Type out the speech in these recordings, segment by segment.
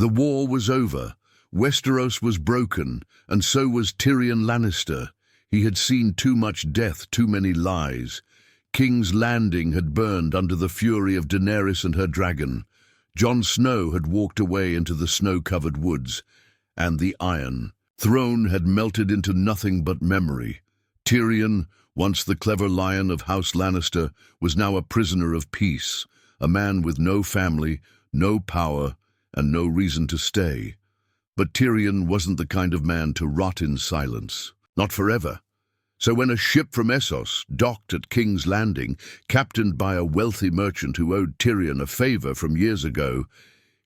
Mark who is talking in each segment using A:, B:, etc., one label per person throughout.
A: The war was over. Westeros was broken, and so was Tyrion Lannister. He had seen too much death, too many lies. King's Landing had burned under the fury of Daenerys and her dragon. Jon Snow had walked away into the snow-covered woods, and the Iron Throne had melted into nothing but memory. Tyrion, once the clever lion of House Lannister, was now a prisoner of peace, a man with no family, no power, and no reason to stay. But Tyrion wasn't the kind of man to rot in silence. Not forever. So when a ship from Essos docked at King's Landing, captained by a wealthy merchant who owed Tyrion a favor from years ago,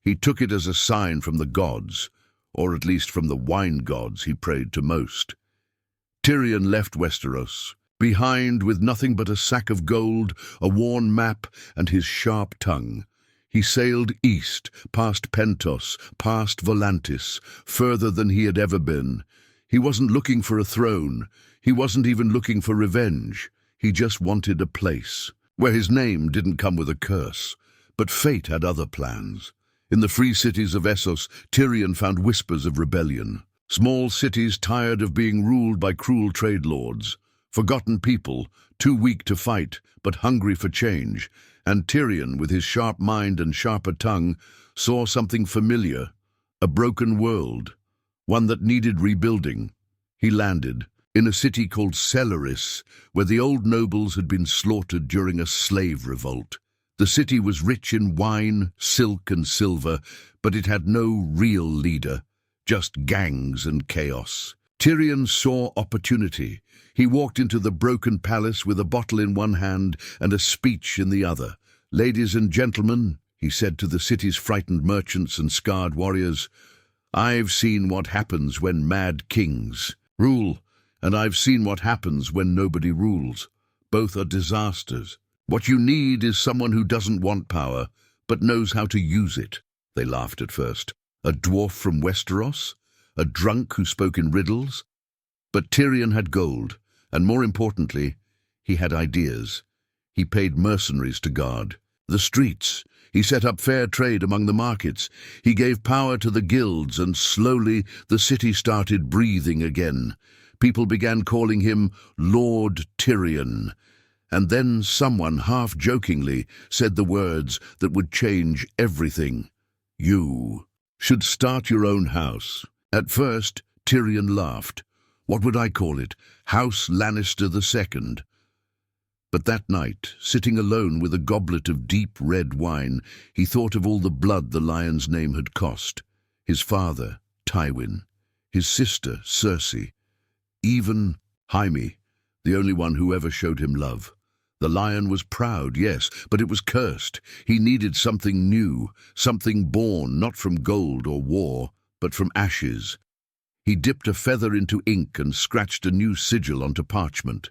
A: he took it as a sign from the gods, or at least from the wine gods he prayed to most. Tyrion left Westeros, behind with nothing but a sack of gold, a worn map, and his sharp tongue. He sailed east, past Pentos, past Volantis, further than he had ever been. He wasn't looking for a throne. He wasn't even looking for revenge. He just wanted a place where his name didn't come with a curse. But fate had other plans. In the free cities of Essos, Tyrion found whispers of rebellion. Small cities tired of being ruled by cruel trade lords. Forgotten people, too weak to fight, but hungry for change. And Tyrion, with his sharp mind and sharper tongue, saw something familiar. A broken world. One that needed rebuilding. He landed in a city called Celeris, where the old nobles had been slaughtered during a slave revolt. The city was rich in wine, silk, and silver, but it had no real leader, just gangs and chaos. Tyrion saw opportunity. He walked into the broken palace with a bottle in one hand and a speech in the other. "Ladies and gentlemen," he said to the city's frightened merchants and scarred warriors, "I've seen what happens when mad kings rule, and I've seen what happens when nobody rules. Both are disasters. What you need is someone who doesn't want power, but knows how to use it." They laughed at first. A dwarf from Westeros? A drunk who spoke in riddles? But Tyrion had gold, and more importantly, he had ideas. He paid mercenaries to guard the streets. He set up fair trade among the markets. He gave power to the guilds, and slowly the city started breathing again. People began calling him Lord Tyrion. And then someone, half-jokingly, said the words that would change everything. "You should start your own house." At first, Tyrion laughed. What would I call it? House Lannister II. But that night, sitting alone with a goblet of deep red wine, he thought of all the blood the lion's name had cost. His father, Tywin. His sister, Cersei. Even Jaime, the only one who ever showed him love. The lion was proud, yes, but it was cursed. He needed something new, something born not from gold or war, but from ashes. He dipped a feather into ink and scratched a new sigil onto parchment.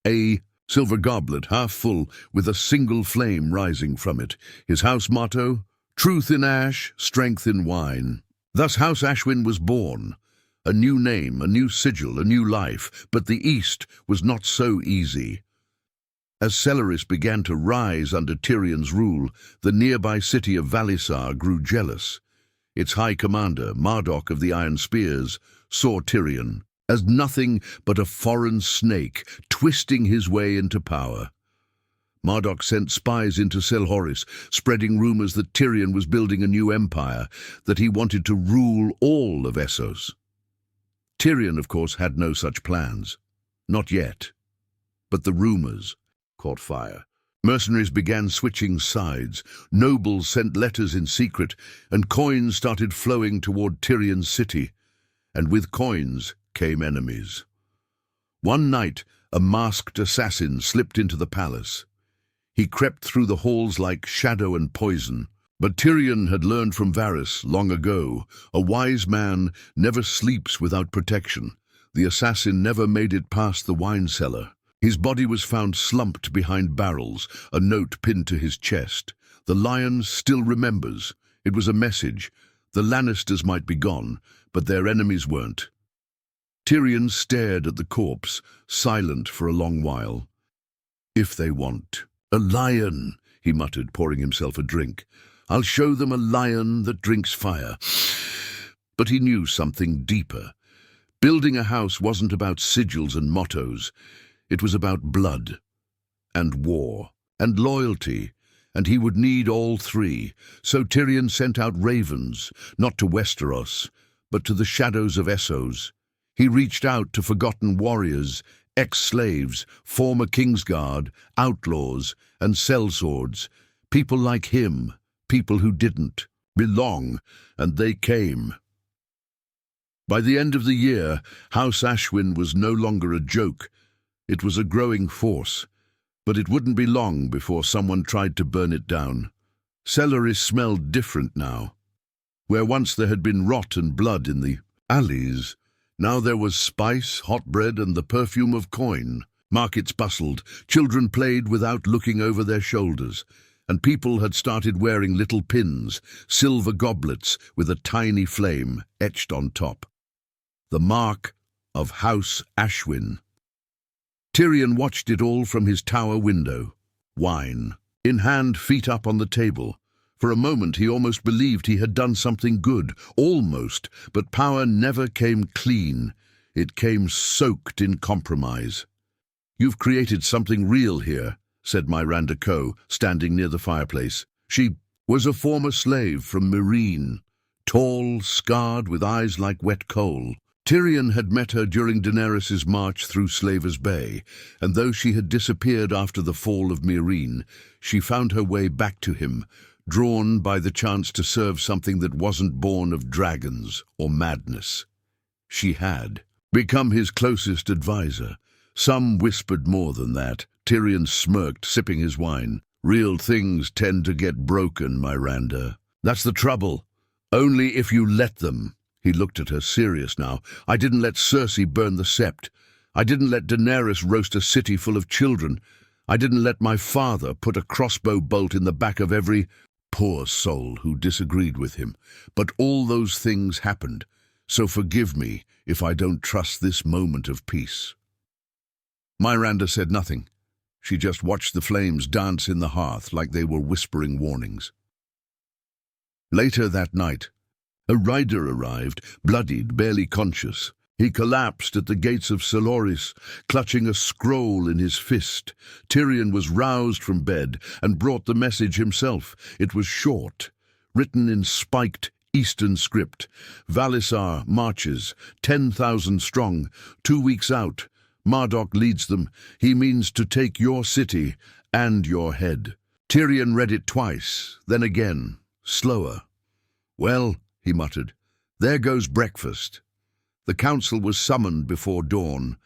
A: A silver goblet, half full, with a single flame rising from it. His house motto, "Truth in ash, strength in wine." Thus House Ashwyn was born. A new name, a new sigil, a new life. But the East was not so easy. As Celeris began to rise under Tyrion's rule, the nearby city of Valisar grew jealous. Its high commander, Marduk of the Iron Spears, saw Tyrion as nothing but a foreign snake twisting his way into power. Marduk sent spies into Selhoris, spreading rumors that Tyrion was building a new empire, that he wanted to rule all of Essos. Tyrion, of course, had no such plans. Not yet. But the rumors caught fire. Mercenaries began switching sides. Nobles sent letters in secret, and coins started flowing toward Tyrion's city. And with coins came enemies. One night, a masked assassin slipped into the palace. He crept through the halls like shadow and poison. But Tyrion had learned from Varys long ago. A wise man never sleeps without protection. The assassin never made it past the wine cellar. His body was found slumped behind barrels, a note pinned to his chest. The lion still remembers. It was a message. The Lannisters might be gone, but their enemies weren't. Tyrion stared at the corpse, silent for a long while. "If they want. A lion," he muttered, pouring himself a drink. I'll show them a lion that drinks fire. But he knew something deeper. Building a house wasn't about sigils and mottos. It was about blood and war and loyalty, and he would need all three. So Tyrion sent out ravens, not to Westeros, but to the shadows of Essos. He reached out to forgotten warriors, ex-slaves, former Kingsguard, outlaws, and sellswords, people like him, people who didn't belong, and they came. By the end of the year, House Ashwyn was no longer a joke. It was a growing force, but it wouldn't be long before someone tried to burn it down. Selleris smelled different now. Where once there had been rot and blood in the alleys, now there was spice, hot bread, and the perfume of coin. Markets bustled, children played without looking over their shoulders, and people had started wearing little pins, silver goblets with a tiny flame etched on top. The mark of House Ashwyn. Tyrion watched it all from his tower window, wine in hand, feet up on the table. For a moment he almost believed he had done something good, almost, but power never came clean. It came soaked in compromise. "You've created something real here," said Myranda Coe, standing near the fireplace. She was a former slave from Meereen, tall, scarred, with eyes like wet coal. Tyrion had met her during Daenerys' march through Slaver's Bay, and though she had disappeared after the fall of Meereen, she found her way back to him, drawn by the chance to serve something that wasn't born of dragons or madness. She had become his closest advisor. Some whispered more than that. Tyrion smirked, sipping his wine. "Real things tend to get broken, Myranda. That's the trouble. Only if you let them." He looked at her, serious now. "I didn't let Cersei burn the sept. I didn't let Daenerys roast a city full of children. I didn't let my father put a crossbow bolt in the back of every poor soul who disagreed with him. But all those things happened, so forgive me if I don't trust this moment of peace." Myranda said nothing. She just watched the flames dance in the hearth like they were whispering warnings. Later that night, a rider arrived, bloodied, barely conscious. He collapsed at the gates of Selloris, clutching a scroll in his fist. Tyrion was roused from bed and brought the message himself. It was short, written in spiked Eastern script. "Valisar marches, 10,000 strong, 2 weeks out. Marduk leads them. He means to take your city and your head." Tyrion read it twice, then again, slower. "Well," he muttered, "there goes breakfast." The council was summoned before dawn.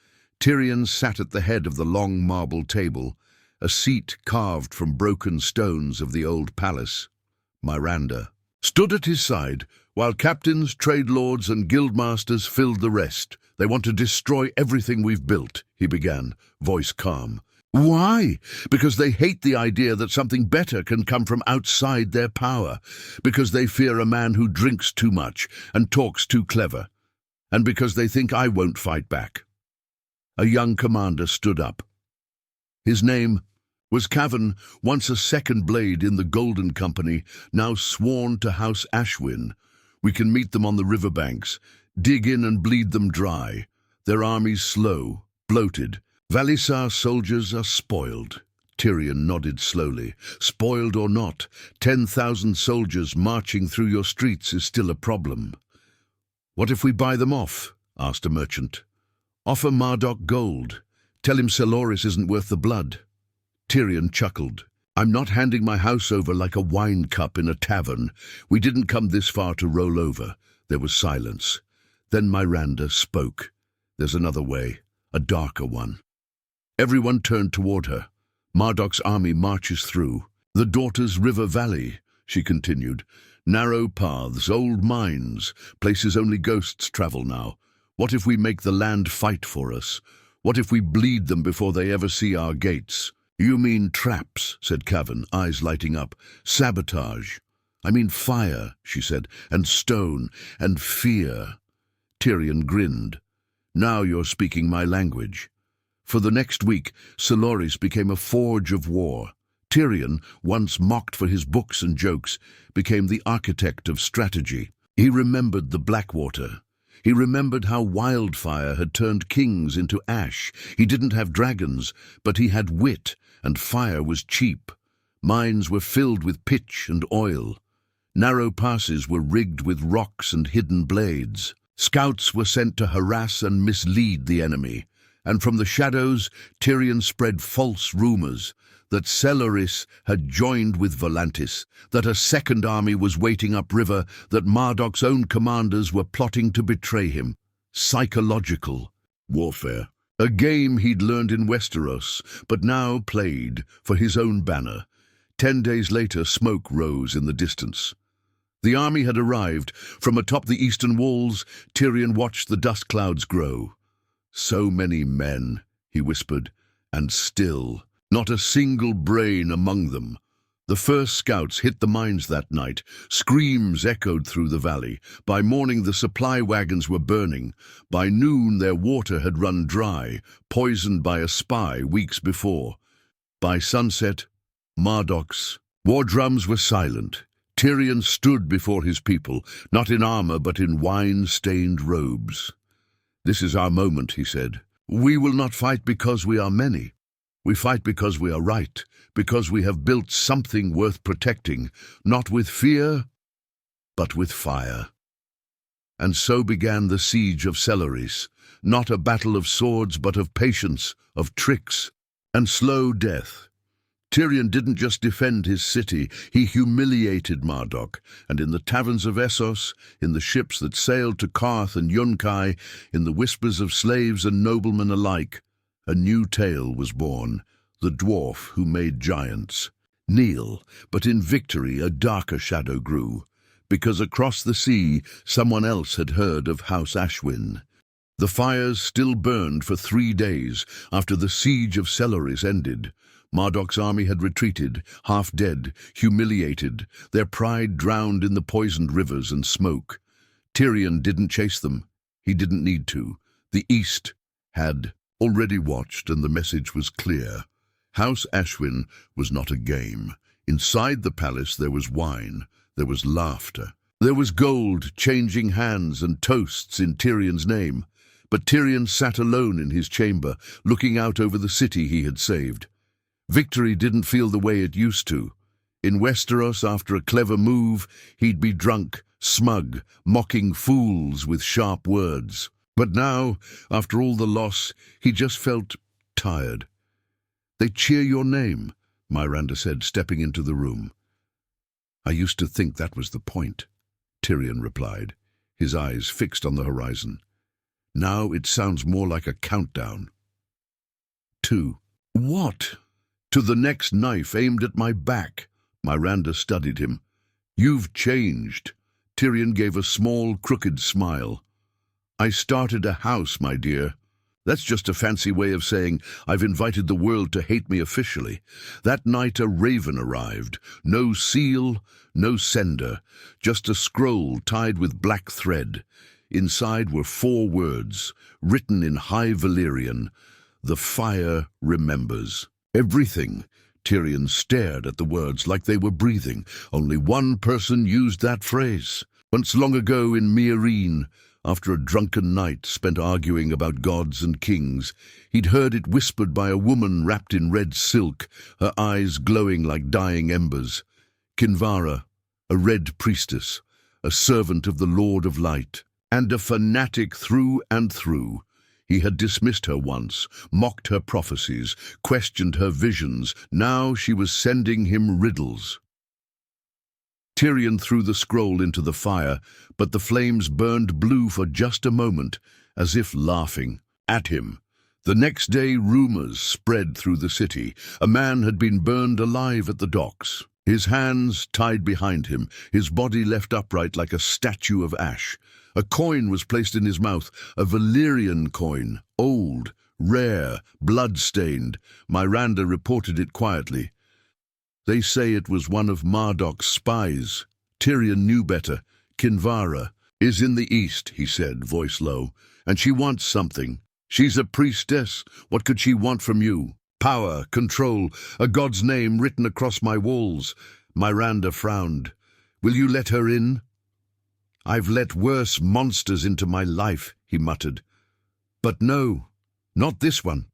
A: Tyrion sat at the head of the long marble table, a seat carved from broken stones of the old palace. Myranda stood at his side, while captains, trade lords, and guildmasters filled the rest. "They want to destroy everything we've built," he began, voice calm. "Why? Because they hate the idea that something better can come from outside their power. Because they fear a man who drinks too much and talks too clever. And because they think I won't fight back." A young commander stood up. His name was Cavan, once a second blade in the Golden Company, now sworn to House Ashwyn. "We can meet them on the riverbanks, dig in and bleed them dry. Their armies slow, bloated. Valisar soldiers are spoiled." Tyrion nodded slowly. "Spoiled or not, 10,000 soldiers marching through your streets is still a problem." "What if we buy them off?" asked a merchant. "Offer Marduk gold. Tell him Selloris isn't worth the blood." Tyrion chuckled. "I'm not handing my house over like a wine cup in a tavern. We didn't come this far to roll over." There was silence. Then Myranda spoke. "There's another way, a darker one." Everyone turned toward her. "Marduk's army marches through the Daughters' River Valley," she continued. "Narrow paths, old mines, places only ghosts travel now. What if we make the land fight for us? What if we bleed them before they ever see our gates?" "You mean traps," said Cavan, eyes lighting up. "Sabotage." "I mean fire," she said, "and stone, and fear." Tyrion grinned. "Now you're speaking my language." For the next week, Selloris became a forge of war. Tyrion, once mocked for his books and jokes, became the architect of strategy. He remembered the Blackwater. He remembered how wildfire had turned kings into ash. He didn't have dragons, but he had wit, and fire was cheap. Mines were filled with pitch and oil. Narrow passes were rigged with rocks and hidden blades. Scouts were sent to harass and mislead the enemy, and from the shadows Tyrion spread false rumors that Celeris had joined with Volantis, that a second army was waiting upriver, that Marduk's own commanders were plotting to betray him. Psychological warfare. A game he'd learned in Westeros, but now played for his own banner. 10 days later, smoke rose in the distance. The army had arrived. From atop the eastern walls, Tyrion watched the dust clouds grow. "So many men," he whispered, "and still not a single brain among them." The first scouts hit the mines that night. Screams echoed through the valley. By morning the supply wagons were burning. By noon their water had run dry, poisoned by a spy weeks before. By sunset, Marduk's war drums were silent. Tyrion stood before his people, not in armor but in wine-stained robes. "This is our moment," he said. "We will not fight because we are many. We fight because we are right, because we have built something worth protecting, not with fear, but with fire." And so began the siege of Celeris, not a battle of swords, but of patience, of tricks, and slow death. Tyrion didn't just defend his city, he humiliated Marduk, and in the taverns of Essos, in the ships that sailed to Karth and Yunkai, in the whispers of slaves and noblemen alike, a new tale was born, the dwarf who made giants. Kneel, but in victory a darker shadow grew, because across the sea someone else had heard of House Ashwyn. The fires still burned for 3 days after the siege of Celeris ended. Marduk's army had retreated, half dead, humiliated, their pride drowned in the poisoned rivers and smoke. Tyrion didn't chase them. He didn't need to. The East had already watched, and the message was clear. House Ashwyn was not a game. Inside the palace there was wine, there was laughter. There was gold changing hands and toasts in Tyrion's name. But Tyrion sat alone in his chamber, looking out over the city he had saved. Victory didn't feel the way it used to. In Westeros, after a clever move, he'd be drunk, smug, mocking fools with sharp words. But now, after all the loss, he just felt tired. "They cheer your name," Myranda said, stepping into the room. "I used to think that was the point," Tyrion replied, his eyes fixed on the horizon. "Now it sounds more like a countdown." 2. "What?" "To the next knife aimed at my back." Myranda studied him. "You've changed." Tyrion gave a small, crooked smile. "I started a house, my dear. That's just a fancy way of saying I've invited the world to hate me officially. That night a raven arrived. No seal, no sender, just a scroll tied with black thread. Inside were 4 words, written in High Valyrian. The fire remembers. Everything." Tyrion stared at the words like they were breathing. Only one person used that phrase. Once long ago in Meereen, after a drunken night spent arguing about gods and kings, he'd heard it whispered by a woman wrapped in red silk, her eyes glowing like dying embers. Kinvara, a red priestess, a servant of the Lord of Light, and a fanatic through and through. He had dismissed her once, mocked her prophecies, questioned her visions. Now she was sending him riddles. Tyrion threw the scroll into the fire, but the flames burned blue for just a moment, as if laughing at him. The next day rumors spread through the city. A man had been burned alive at the docks. His hands tied behind him, his body left upright like a statue of ash. A coin was placed in his mouth, a Valyrian coin, old, rare, blood-stained. Myranda reported it quietly. "They say it was one of Marduk's spies." Tyrion knew better. "Kinvara is in the east," he said, voice low, "and she wants something. She's a priestess. What could she want from you?" Power, control, a god's name written across my walls. Miranda frowned. Will you let her in? I've let worse monsters into my life, he muttered. But no, not this one.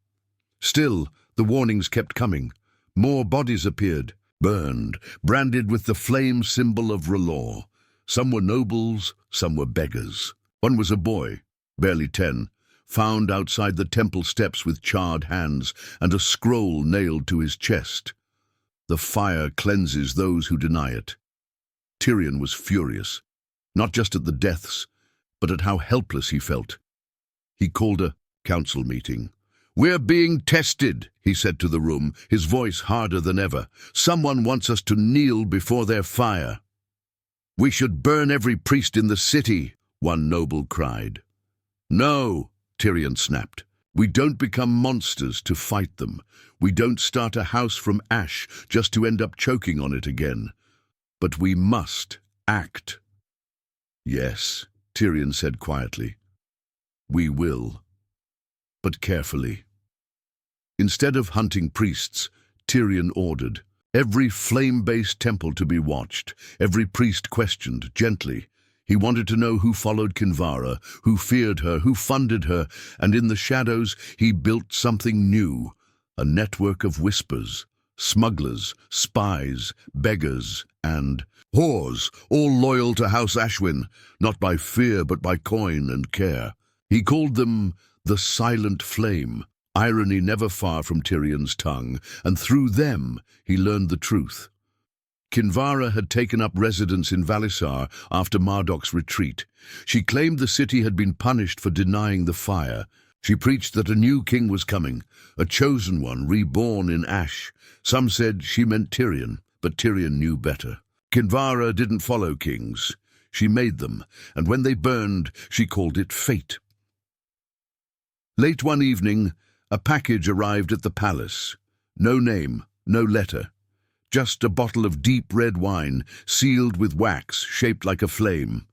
A: Still, the warnings kept coming. More bodies appeared, burned, branded with the flame symbol of R'hllor. Some were nobles, some were beggars. One was a boy, barely 10, found outside the temple steps with charred hands and a scroll nailed to his chest. The fire cleanses those who deny it. Tyrion was furious, not just at the deaths, but at how helpless he felt. He called a council meeting. "We're being tested," he said to the room, his voice harder than ever. "Someone wants us to kneel before their fire." "We should burn every priest in the city," one noble cried. "No," Tyrion snapped. "We don't become monsters to fight them. We don't start a house from ash just to end up choking on it again. But we must act." "Yes," Tyrion said quietly. "We will. But carefully." Instead of hunting priests, Tyrion ordered every flame-based temple to be watched, every priest questioned gently. He wanted to know who followed Kinvara, who feared her, who funded her, and in the shadows he built something new, a network of whispers, smugglers, spies, beggars, and whores, all loyal to House Ashwyn, not by fear but by coin and care. He called them the Silent Flame, irony never far from Tyrion's tongue, and through them he learned the truth. Kinvara had taken up residence in Valisar after Marduk's retreat. She claimed the city had been punished for denying the fire. She preached that a new king was coming, a chosen one reborn in ash. Some said she meant Tyrion, but Tyrion knew better. Kinvara didn't follow kings. She made them, and when they burned, she called it fate. Late one evening, a package arrived at the palace. No name, no letter. Just a bottle of deep red wine, sealed with wax, shaped like a flame.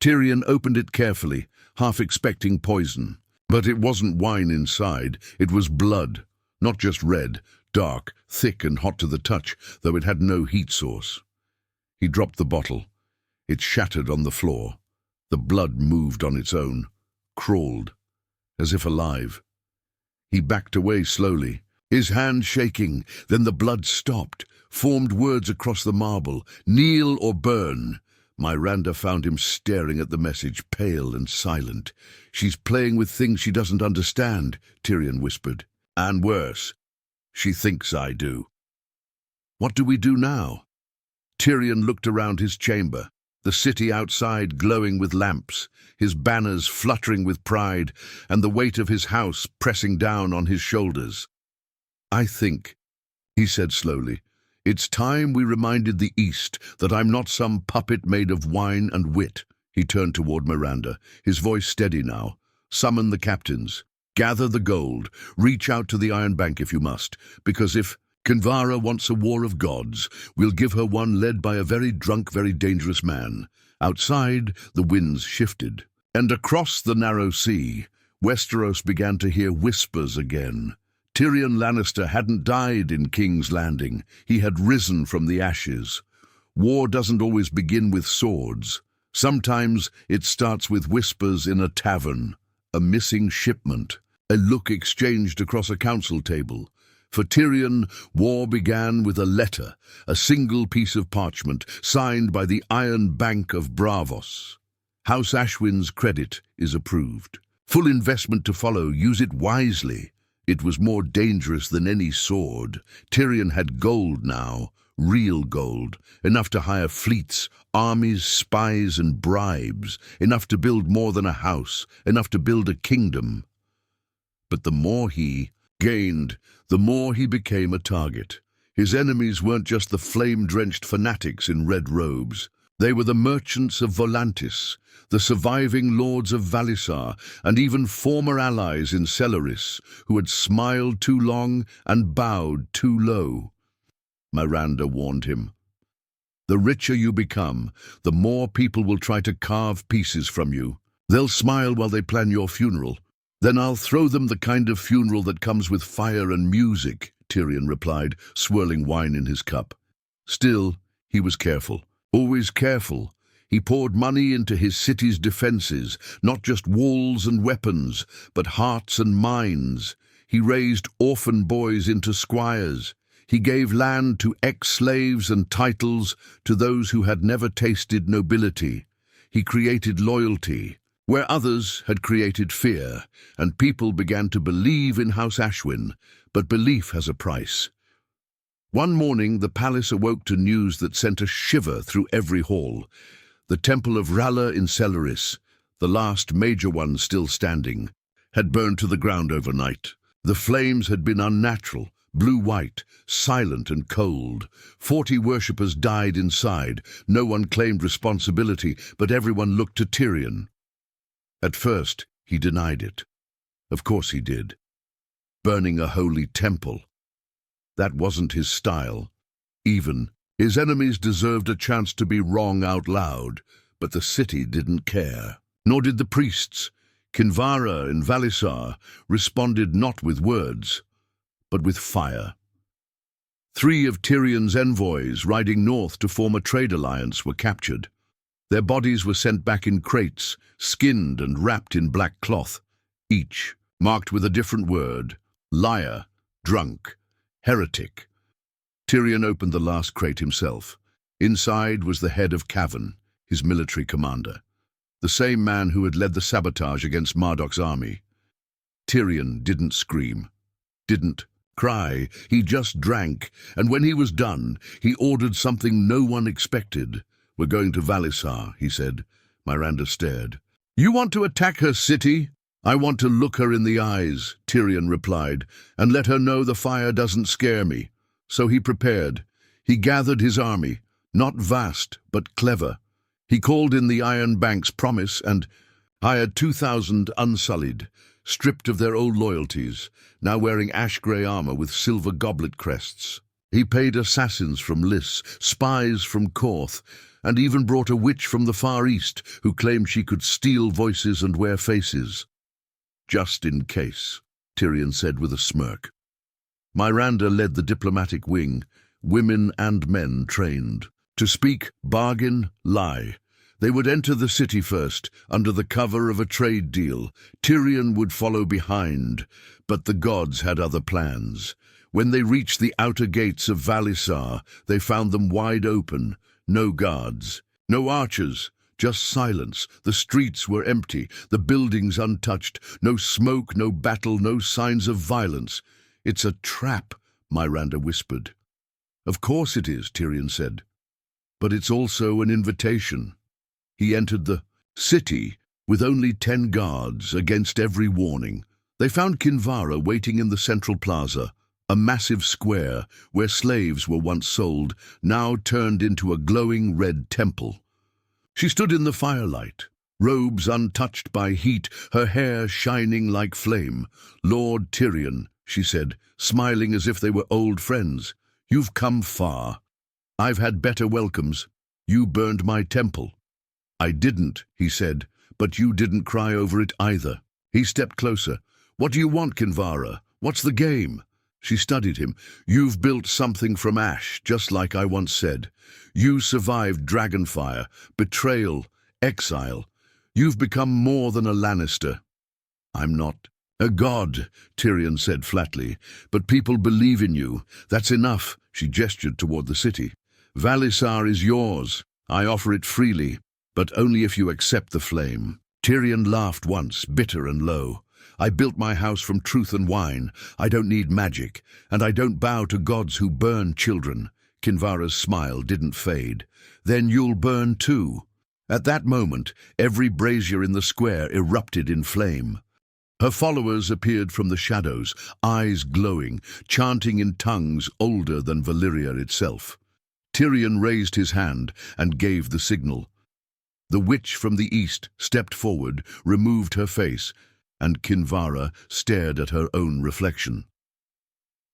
A: Tyrion opened it carefully, half expecting poison. But it wasn't wine inside, it was blood. Not just red, dark, thick and hot to the touch, though it had no heat source. He dropped the bottle. It shattered on the floor. The blood moved on its own, crawled, as if alive. He backed away slowly, his hand shaking. Then the blood stopped, formed words across the marble, "Kneel or burn." Miranda found him staring at the message, pale and silent. "She's playing with things she doesn't understand," Tyrion whispered. "And worse, she thinks I do." "What do we do now?" Tyrion looked around his chamber, the city outside glowing with lamps, his banners fluttering with pride, and the weight of his house pressing down on his shoulders. "I think," he said slowly, "it's time we reminded the East that I'm not some puppet made of wine and wit." He turned toward Miranda, his voice steady now. "Summon the captains. Gather the gold. Reach out to the Iron Bank if you must, because if Kinvara wants a war of gods, we'll give her one led by a very drunk, very dangerous man." Outside, the winds shifted, and across the narrow sea, Westeros began to hear whispers again. Tyrion Lannister hadn't died in King's Landing. He had risen from the ashes. War doesn't always begin with swords. Sometimes it starts with whispers in a tavern, a missing shipment, a look exchanged across a council table. For Tyrion, war began with a letter, a single piece of parchment, signed by the Iron Bank of Braavos. House Ashwyn's credit is approved. Full investment to follow, use it wisely. It was more dangerous than any sword. Tyrion had gold now, real gold, enough to hire fleets, armies, spies and bribes, enough to build more than a house, enough to build a kingdom. But the more he gained, the more he became a target. His enemies weren't just the flame-drenched fanatics in red robes. They were the merchants of Volantis, the surviving lords of Valisar, and even former allies in Celeris, who had smiled too long and bowed too low. Miranda warned him. "The richer you become, the more people will try to carve pieces from you. They'll smile while they plan your funeral, Then I'll throw them the kind of funeral that comes with fire and music, Tyrion replied, swirling wine in his cup. Still, he was careful, always careful. He poured money into his city's defenses, not just walls and weapons, but hearts and minds. He raised orphan boys into squires. He gave land to ex-slaves and titles to those who had never tasted nobility. He created loyalty where others had created fear, and people began to believe in House Ashwin, but belief has a price. One morning, the palace awoke to news that sent a shiver through every hall. The temple of Ralla in Celeris, the last major one still standing, had burned to the ground overnight. The flames had been unnatural, blue-white, silent and cold. 40 worshippers died inside. No one claimed responsibility, but everyone looked to Tyrion. At first, he denied it. Of course he did. Burning a holy temple. That wasn't his style. Even his enemies deserved a chance to be wrong out loud, but the city didn't care. Nor did the priests. Kinvara and Valisar responded not with words, but with fire. 3 of Tyrion's envoys riding north to form a trade alliance were captured. Their bodies were sent back in crates, skinned and wrapped in black cloth, each marked with a different word: liar, drunk, heretic. Tyrion opened the last crate himself. Inside was the head of Cavan, his military commander, the same man who had led the sabotage against Marduk's army. Tyrion didn't scream, didn't cry, he just drank, and when he was done, he ordered something no one expected. "We're going to Valisar," he said. Myranda stared. "You want to attack her city?" "I want to look her in the eyes," Tyrion replied, "and let her know the fire doesn't scare me." So he prepared. He gathered his army, not vast, but clever. He called in the Iron Bank's promise and hired 2,000 unsullied, stripped of their old loyalties, now wearing ash-grey armor with silver goblet crests. He paid assassins from Lys, spies from Korth, and even brought a witch from the Far East who claimed she could steal voices and wear faces. "Just in case," Tyrion said with a smirk. Myranda led the diplomatic wing, women and men trained. To speak, bargain, lie. They would enter the city first, under the cover of a trade deal. Tyrion would follow behind, but the gods had other plans. When they reached the outer gates of Valisar, they found them wide open. No guards, no archers, just silence. The streets were empty, the buildings untouched. No smoke, no battle, no signs of violence. "It's a trap," Myranda whispered. "Of course it is," Tyrion said. "But it's also an invitation." He entered the city with only 10 guards against every warning. They found Kinvara waiting in the central plaza, a massive square where slaves were once sold, now turned into a glowing red temple. She stood in the firelight, robes untouched by heat, her hair shining like flame. "Lord Tyrion," she said, smiling as if they were old friends, "you've come far. I've had better welcomes. You burned my temple." "I didn't," he said, "but you didn't cry over it either." He stepped closer. "What do you want, Kinvara? What's the game?" She studied him. "You've built something from ash, just like I once said. You survived dragonfire, betrayal, exile. You've become more than a Lannister." "I'm not a god," Tyrion said flatly, "but people believe in you. That's enough." She gestured toward the city. "Valisar is yours. I offer it freely, but only if you accept the flame." Tyrion laughed once, bitter and low. "I built my house from truth and wine. I don't need magic, and I don't bow to gods who burn children." Kinvara's smile didn't fade. "Then you'll burn too." At that moment, every brazier in the square erupted in flame. Her followers appeared from the shadows, eyes glowing, chanting in tongues older than Valyria itself. Tyrion raised his hand and gave the signal. The witch from the east stepped forward, removed her face, and Kinvara stared at her own reflection.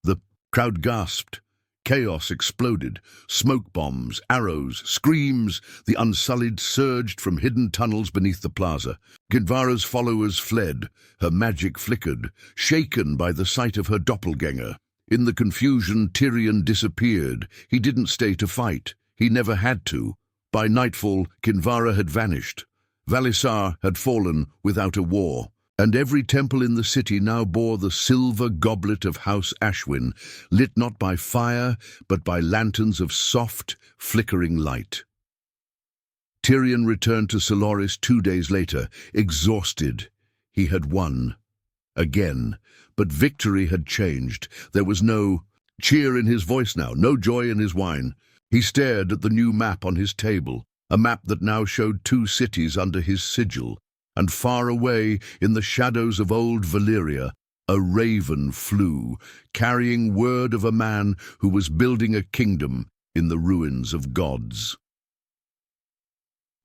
A: The crowd gasped. Chaos exploded. Smoke bombs, arrows, screams. The Unsullied surged from hidden tunnels beneath the plaza. Kinvara's followers fled. Her magic flickered, shaken by the sight of her doppelganger. In the confusion, Tyrion disappeared. He didn't stay to fight. He never had to. By nightfall, Kinvara had vanished. Valisar had fallen without a war. And every temple in the city now bore the silver goblet of House Ashwin, lit not by fire, but by lanterns of soft, flickering light. Tyrion returned to Soloris 2 days later, exhausted. He had won. Again. But victory had changed. There was no cheer in his voice now, no joy in his whine. He stared at the new map on his table, a map that now showed 2 cities under his sigil. And far away, in the shadows of old Valyria, a raven flew, carrying word of a man who was building a kingdom in the ruins of gods.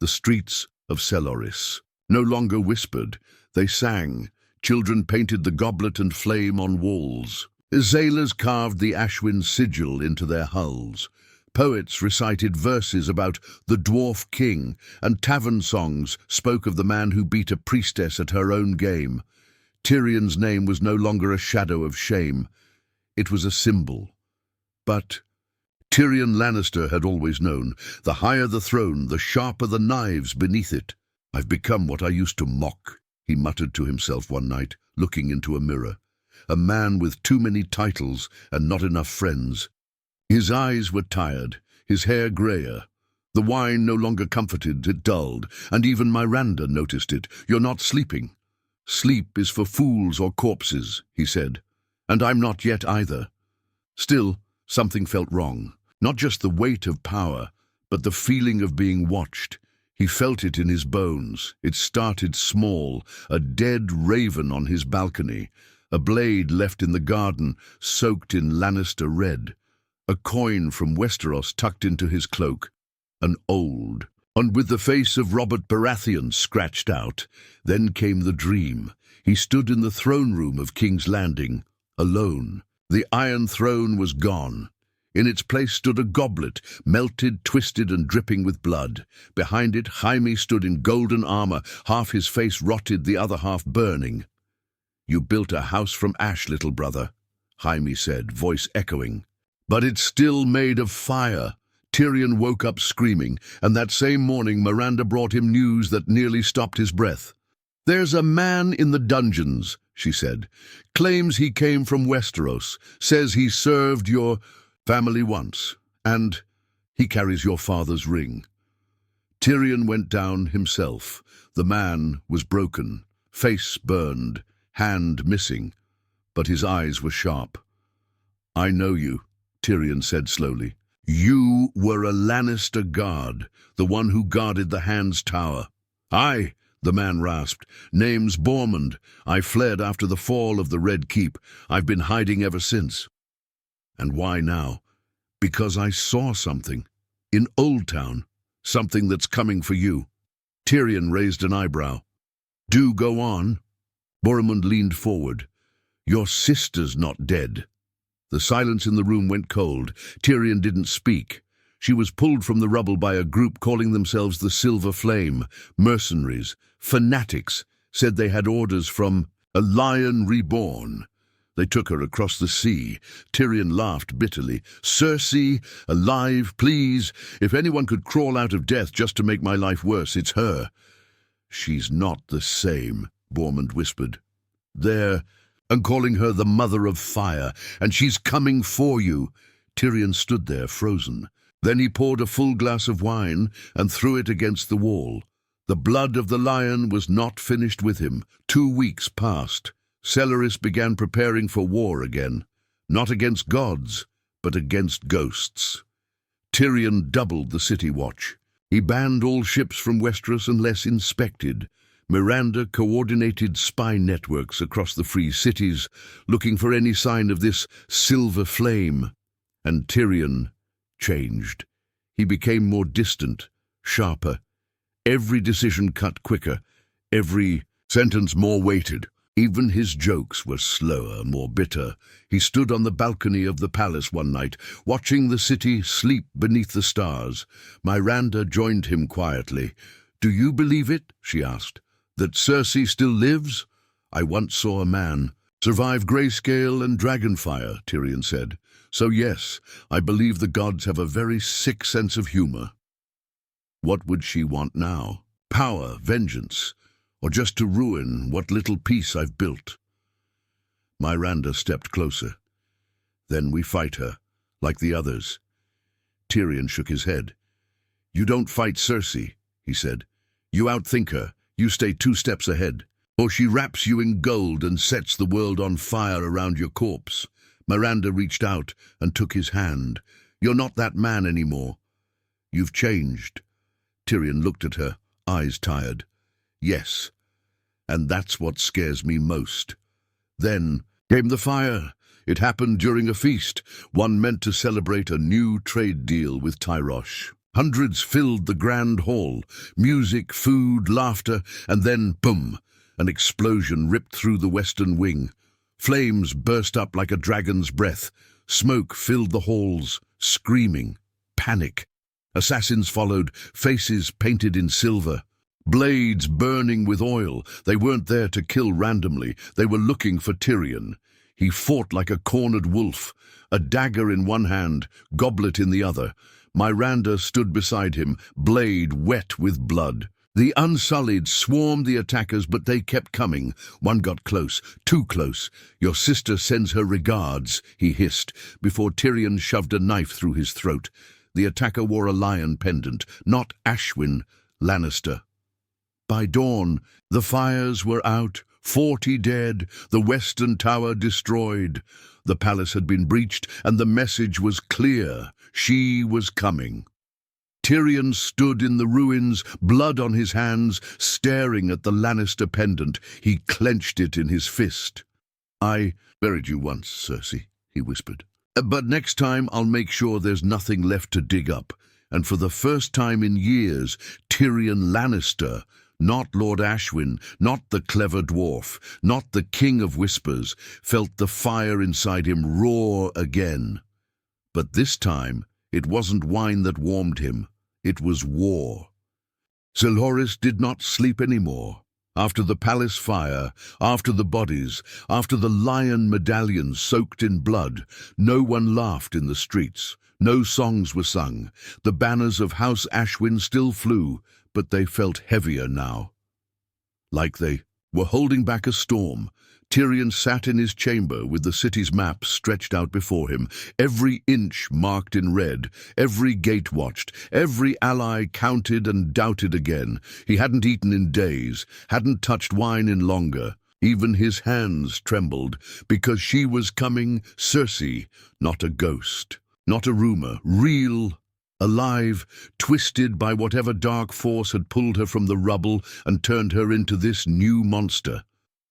A: The streets of Soloris no longer whispered, they sang. Children painted the goblet and flame on walls. Sailors carved the Ashwin sigil into their hulls. Poets recited verses about the dwarf king, and tavern songs spoke of the man who beat a priestess at her own game. Tyrion's name was no longer a shadow of shame. It was a symbol. But Tyrion Lannister had always known, the higher the throne, the sharper the knives beneath it. "I've become what I used to mock," he muttered to himself one night, looking into a mirror. A man with too many titles and not enough friends. His eyes were tired, his hair greyer. The wine no longer comforted, it dulled, and even Miranda noticed it. "You're not sleeping." "Sleep is for fools or corpses," he said. "And I'm not yet either." Still, something felt wrong. Not just the weight of power, but the feeling of being watched. He felt it in his bones. It started small, a dead raven on his balcony, a blade left in the garden, soaked in Lannister red, a coin from Westeros tucked into his cloak, and with the face of Robert Baratheon scratched out. Then came the dream. He stood in the throne room of King's Landing, alone. The Iron Throne was gone. In its place stood a goblet, melted, twisted, and dripping with blood. Behind it, Jaime stood in golden armor, half his face rotted, the other half burning. "You built a house from ash, little brother," Jaime said, voice echoing. "But it's still made of fire." Tyrion woke up screaming, and that same morning Miranda brought him news that nearly stopped his breath. "There's a man in the dungeons," she said. "Claims he came from Westeros, says he served your family once, and he carries your father's ring." Tyrion went down himself. The man was broken, face burned, hand missing, but his eyes were sharp. "I know you," Tyrion said slowly. "You were a Lannister guard, the one who guarded the Hand's Tower." "Aye," the man rasped. "Name's Bormund. I fled after the fall of the Red Keep. I've been hiding ever since." "And why now?" "Because I saw something. In Old Town. Something that's coming for you." Tyrion raised an eyebrow. "Do go on." Bormund leaned forward. "Your sister's not dead." The silence in the room went cold. Tyrion didn't speak. She was pulled from the rubble by a group calling themselves the Silver Flame. Mercenaries, fanatics, said they had orders from a Lion Reborn. They took her across the sea. Tyrion laughed bitterly. "Cersei, alive, please. If anyone could crawl out of death just to make my life worse, it's her." "She's not the same," Bormund whispered. "There, and calling her the Mother of Fire, and she's coming for you." Tyrion stood there, frozen. Then he poured a full glass of wine and threw it against the wall. The blood of the lion was not finished with him. 2 weeks passed. Soloris began preparing for war again, not against gods, but against ghosts. Tyrion doubled the city watch. He banned all ships from Westeros unless inspected. Miranda coordinated spy networks across the free cities, looking for any sign of this silver flame. And Tyrion changed. He became more distant, sharper. Every decision cut quicker, every sentence more weighted. Even his jokes were slower, more bitter. He stood on the balcony of the palace one night, watching the city sleep beneath the stars. Miranda joined him quietly. "Do you believe it?" she asked. "That Cersei still lives?" "I once saw a man survive grayscale and dragonfire," Tyrion said. "So yes, I believe the gods have a very sick sense of humor." What would she want now? Power, vengeance, or just to ruin what little peace I've built? Miranda stepped closer. "Then we fight her, like the others." Tyrion shook his head. "You don't fight Cersei," he said. "You outthink her. You stay 2 steps ahead. Or she wraps you in gold and sets the world on fire around your corpse." Miranda reached out and took his hand. "You're not that man anymore. You've changed." Tyrion looked at her, eyes tired. "Yes, and that's what scares me most." Then came the fire. It happened during a feast, one meant to celebrate a new trade deal with Tyrosh. Hundreds filled the grand hall, music, food, laughter, and then, boom, an explosion ripped through the western wing. Flames burst up like a dragon's breath. Smoke filled the halls, screaming, panic. Assassins followed, faces painted in silver. Blades burning with oil. They weren't there to kill randomly. They were looking for Tyrion. He fought like a cornered wolf, a dagger in one hand, goblet in the other. Miranda stood beside him, blade wet with blood. The Unsullied swarmed the attackers, but they kept coming. One got close, too close. "Your sister sends her regards," he hissed, before Tyrion shoved a knife through his throat. The attacker wore a lion pendant, not Ashwin, Lannister. By dawn, the fires were out, 40 dead, the western tower destroyed. The palace had been breached, and the message was clear. She was coming. Tyrion stood in the ruins, blood on his hands, staring at the Lannister pendant. He clenched it in his fist. "I buried you once, Cersei," he whispered. "But next time I'll make sure there's nothing left to dig up." And for the first time in years, Tyrion Lannister, not Lord Ashwin, not the clever dwarf, not the King of Whispers, felt the fire inside him roar again. But this time, it wasn't wine that warmed him. It was war. Silhoris did not sleep anymore. After the palace fire, after the bodies, after the lion medallions soaked in blood, no one laughed in the streets. No songs were sung. The banners of House Ashwin still flew, but they felt heavier now. Like they were holding back a storm. Tyrion sat in his chamber with the city's map stretched out before him, every inch marked in red, every gate watched, every ally counted and doubted again. He hadn't eaten in days, hadn't touched wine in longer. Even his hands trembled, because she was coming, Cersei, not a ghost, not a rumor, real, alive, twisted by whatever dark force had pulled her from the rubble and turned her into this new monster.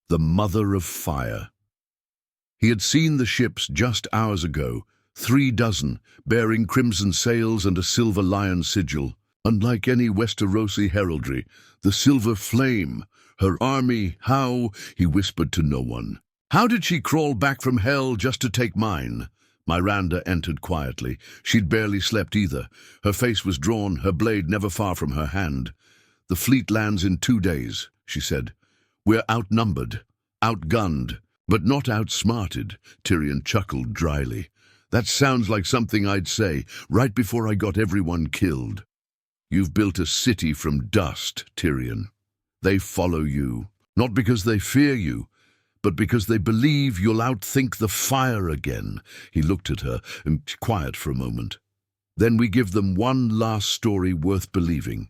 A: The Mother of Fire. He had seen the ships just hours ago, 3 dozen, bearing crimson sails and a silver lion sigil. Unlike any Westerosi heraldry, the silver flame, her army, how, he whispered to no one. "How did she crawl back from hell just to take mine?" Miranda entered quietly. She'd barely slept either. Her face was drawn, her blade never far from her hand. "The fleet lands in 2 days," she said. "We're outnumbered, outgunned, but not outsmarted," Tyrion chuckled dryly. "That sounds like something I'd say, right before I got everyone killed." "You've built a city from dust, Tyrion. They follow you, not because they fear you, but because they believe you'll outthink the fire again." He looked at her and quiet for a moment. "Then we give them one last story worth believing.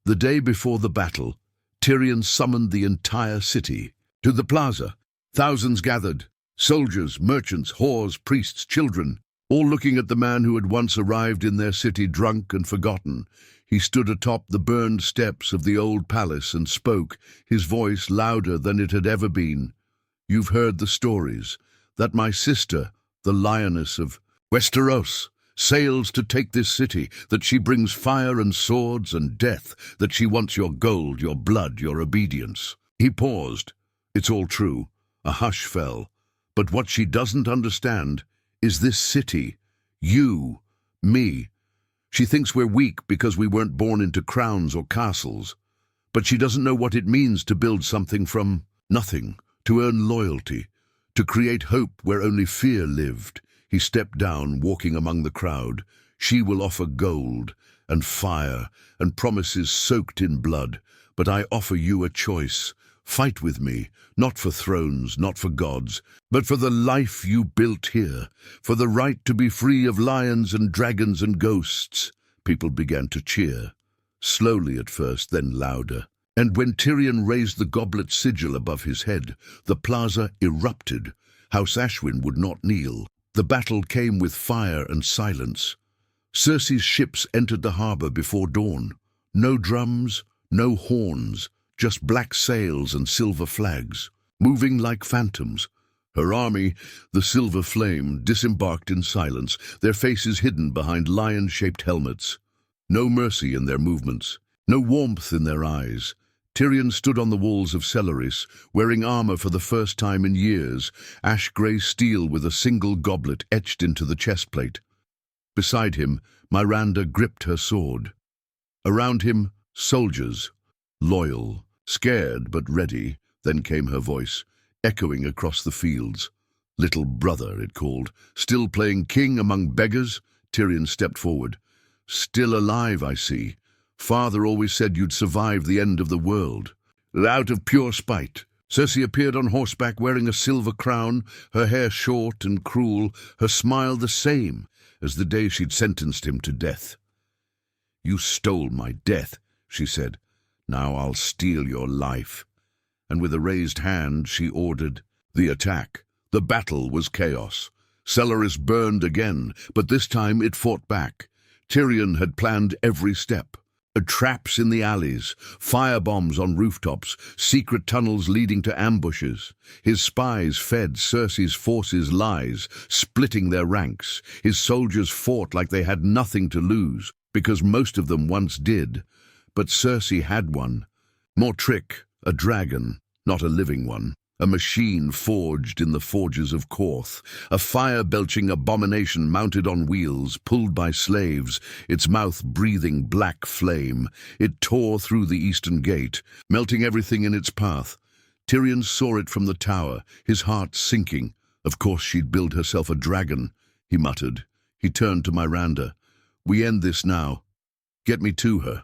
A: The day before the battle, Tyrion summoned the entire city to the plaza. Thousands gathered, soldiers, merchants, whores, priests, children, all looking at the man who had once arrived in their city drunk and forgotten. He stood atop the burned steps of the old palace and spoke, his voice louder than it had ever been. "You've heard the stories, that my sister, the Lioness of Westeros, sails to take this city, that she brings fire and swords and death, that she wants your gold, your blood, your obedience." He paused. "It's all true. A hush fell. But what she doesn't understand is this city. You. Me. She thinks we're weak because we weren't born into crowns or castles. But she doesn't know what it means to build something from nothing, to earn loyalty, to create hope where only fear lived. He stepped down, walking among the crowd. She will offer gold and fire and promises soaked in blood. But I offer you a choice. Fight with me, not for thrones, not for gods, but for the life you built here, for the right to be free of lions and dragons and ghosts. People began to cheer, slowly at first, then louder. And when Tyrion raised the goblet sigil above his head, the plaza erupted. House Ashwin would not kneel. The battle came with fire and silence. Cersei's ships entered the harbor before dawn. No drums, no horns, just black sails and silver flags, moving like phantoms. Her army, the Silver Flame, disembarked in silence, their faces hidden behind lion-shaped helmets. No mercy in their movements, no warmth in their eyes. Tyrion stood on the walls of Celeris, wearing armor for the first time in years, ash-grey steel with a single goblet etched into the chestplate. Beside him, Miranda gripped her sword. Around him, soldiers, loyal, scared but ready. Then came her voice, echoing across the fields. "Little brother," it called. "Still playing king among beggars?" Tyrion stepped forward. "Still alive, I see. Father always said you'd survive the end of the world." Out of pure spite, Cersei appeared on horseback wearing a silver crown, her hair short and cruel, her smile the same as the day she'd sentenced him to death. "You stole my death," she said. "Now I'll steal your life." And with a raised hand she ordered the attack. The battle was chaos. Celeris burned again, but this time it fought back. Tyrion had planned every step. Traps in the alleys, firebombs on rooftops, secret tunnels leading to ambushes. His spies fed Cersei's forces lies, splitting their ranks. His soldiers fought like they had nothing to lose, because most of them once did. But Cersei had one. More trick, a dragon, not a living one. A machine forged in the forges of Korth, a fire-belching abomination mounted on wheels, pulled by slaves, its mouth breathing black flame. It tore through the eastern gate, melting everything in its path. Tyrion saw it from the tower, his heart sinking. Of course she'd build herself a dragon, he muttered. He turned to Miranda. "We end this now. Get me to her."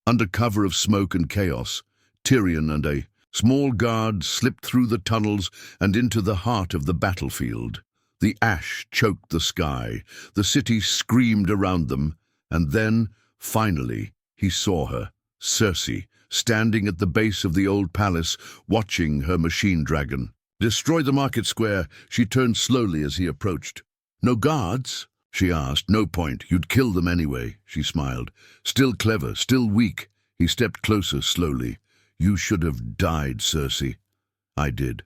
A: Under cover of smoke and chaos, Tyrion and a small guard slipped through the tunnels and into the heart of the battlefield. The ash choked the sky. The city screamed around them. And then, finally, he saw her, Cersei, standing at the base of the old palace, watching her machine dragon. "Destroy the market square," she turned slowly as he approached. "No guards?" she asked. "No point. You'd kill them anyway," she smiled. "Still clever, still weak." He stepped closer slowly. "You should have died, Cersei." "I did."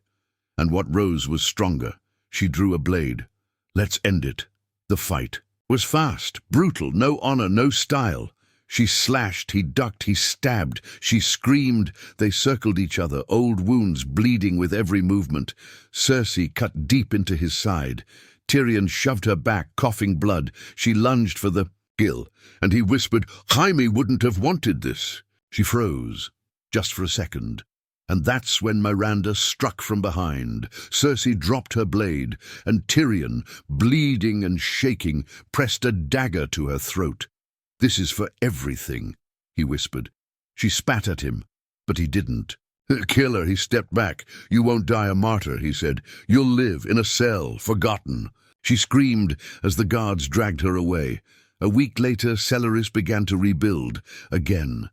A: And what rose was stronger. She drew a blade. "Let's end it." The fight was fast, brutal, no honor, no style. She slashed, he ducked, he stabbed. She screamed. They circled each other, old wounds bleeding with every movement. Cersei cut deep into his side. Tyrion shoved her back, coughing blood. She lunged for the kill, and he whispered, "Jaime wouldn't have wanted this." She froze. Just for a second. And that's when Miranda struck from behind. Cersei dropped her blade, and Tyrion, bleeding and shaking, pressed a dagger to her throat. "This is for everything," he whispered. She spat at him, but he didn't. "Kill her," he stepped back. "You won't die a martyr," he said. "You'll live in a cell, forgotten." She screamed as the guards dragged her away. A week later, Celeris began to rebuild again.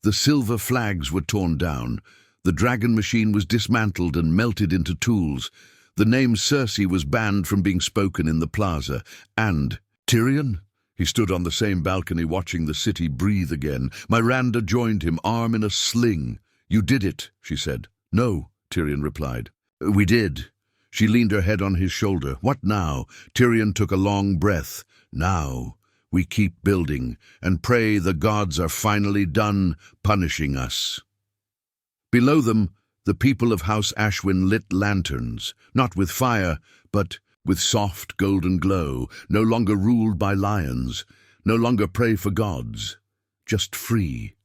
A: The silver flags were torn down. The dragon machine was dismantled and melted into tools. The name Cersei was banned from being spoken in the plaza. And Tyrion? He stood on the same balcony watching the city breathe again. Miranda joined him, arm in a sling. "You did it," she said. "No," Tyrion replied. "We did." She leaned her head on his shoulder. "What now?" Tyrion took a long breath. "Now we keep building and pray the gods are finally done punishing us." Below them, The people of House Ashwin lit lanterns, not with fire, but with soft golden glow, no longer ruled by lions, no longer pray for gods, just free.